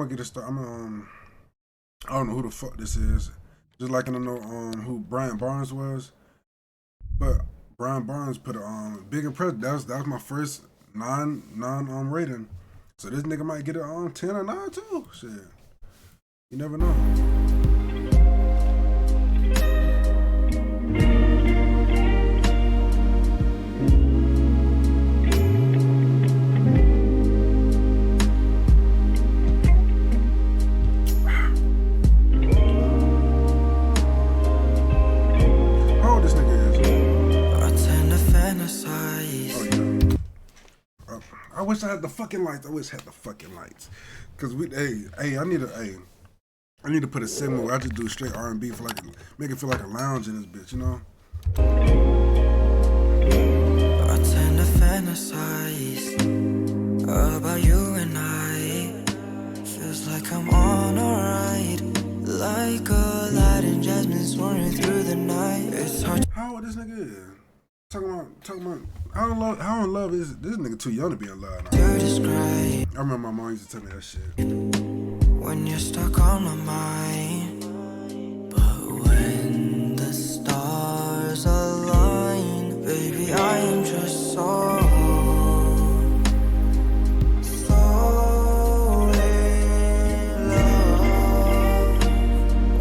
gonna get it started. I don't know who the fuck this is. Just like I don't know who Brian Barnes was, but Brian Barnes put a big impression. That was my first non rating. So this nigga might get it on 10 or 9 too. Shit, you never know. I wish I had the fucking lights. Cause I need to put a segment where I just do straight R&B for make it feel like a lounge in this bitch, you know? I tend to fantasize about you and I. Feels like I'm on a ride, like Aladdin, jasmine soaring through the night. It's hard. How old this nigga is? Talking about. How in love is this nigga too young to be in love now? I remember my mom used to tell me that shit. When you're stuck on my mind, but when the stars align, baby, I am just so in love.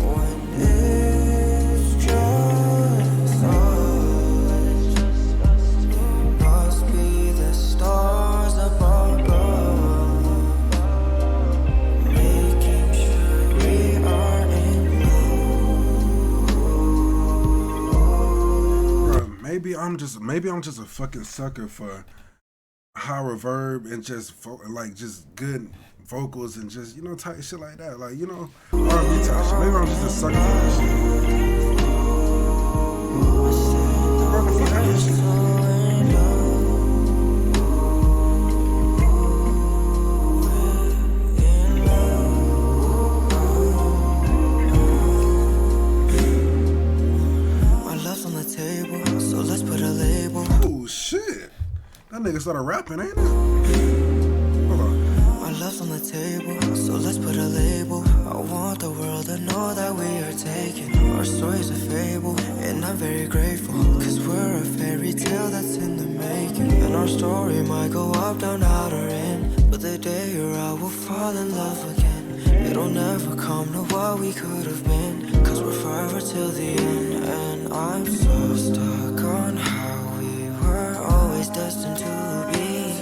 When it's just us, it must be the stars above, making sure we are in love. Bro, maybe I'm just a fucking sucker for high reverb and just just good vocals and just type shit like that, like R&B type shit. Maybe I'm just a sucker for that shit. Bro, the fuck that shit? Oh shit! That nigga started rapping, ain't it? Hold on. My love's on the table, so let's put a label. I want the world to know that we are taken. Our story's a fable, and I'm very grateful, cause we're a fairy tale that's in the making. And our story might go up, down, out, or in, but the day you're out, we'll fall in love again. It'll never come to what we could have been, cause we're forever till the end. And I'm so stuck on how we were always destined to be.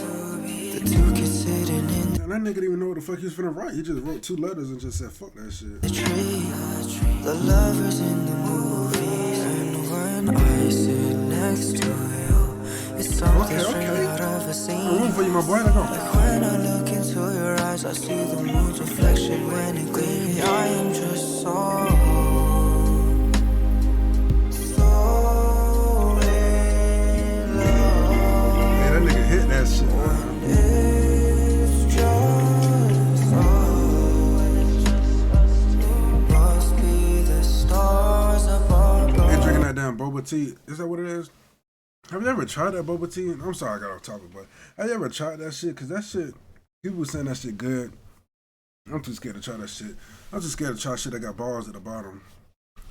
The two kids sitting in And that nigga didn't even know what the fuck he was finna write. He just wrote 2 letters and just said fuck that shit. the tree. The lovers in the movies, and when I sit next to you, it's something straight out of a scene. I'm rooting for you, my boy. Let go. Like when I look into your eyes, I see the moon's reflection when it gleams. I am just so in love. Hey, that nigga hit that shit, man. It's just us. Must be the stars above. Ain't drinking that damn boba tea. Is that what it is? Have you ever tried that boba tea? I'm sorry I got off topic, but have you ever tried that shit? Cause that shit, people saying that shit good. I'm too scared to try that shit. I'm just scared to try shit that got bars at the bottom.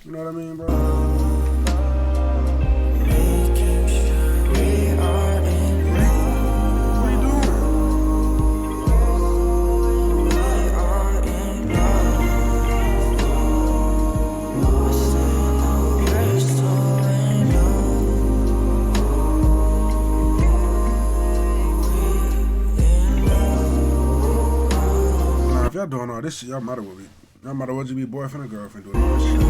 You know what I mean, bro? Making sure we are in love. What are you doing? We are in love. I said we're so in love. We in love. Nah, if y'all doing all this shit, y'all might as well just be boyfriend and girlfriend doing all this shit.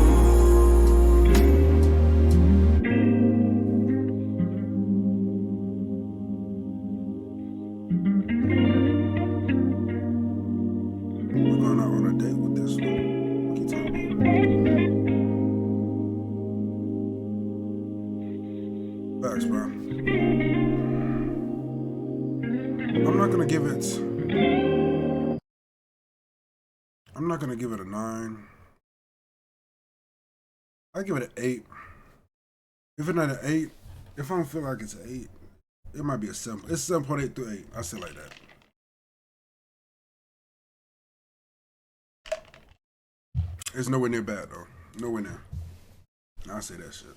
We're going out on a date with this one. What you talking about? Facts, bro. I'm not gonna give it a 9. I give it an 8. If it's not an 8, if I don't feel like it's an 8, it might be a 7. It's 7.8 through 8. I say like that. It's nowhere near bad though. Nowhere near. I say that shit.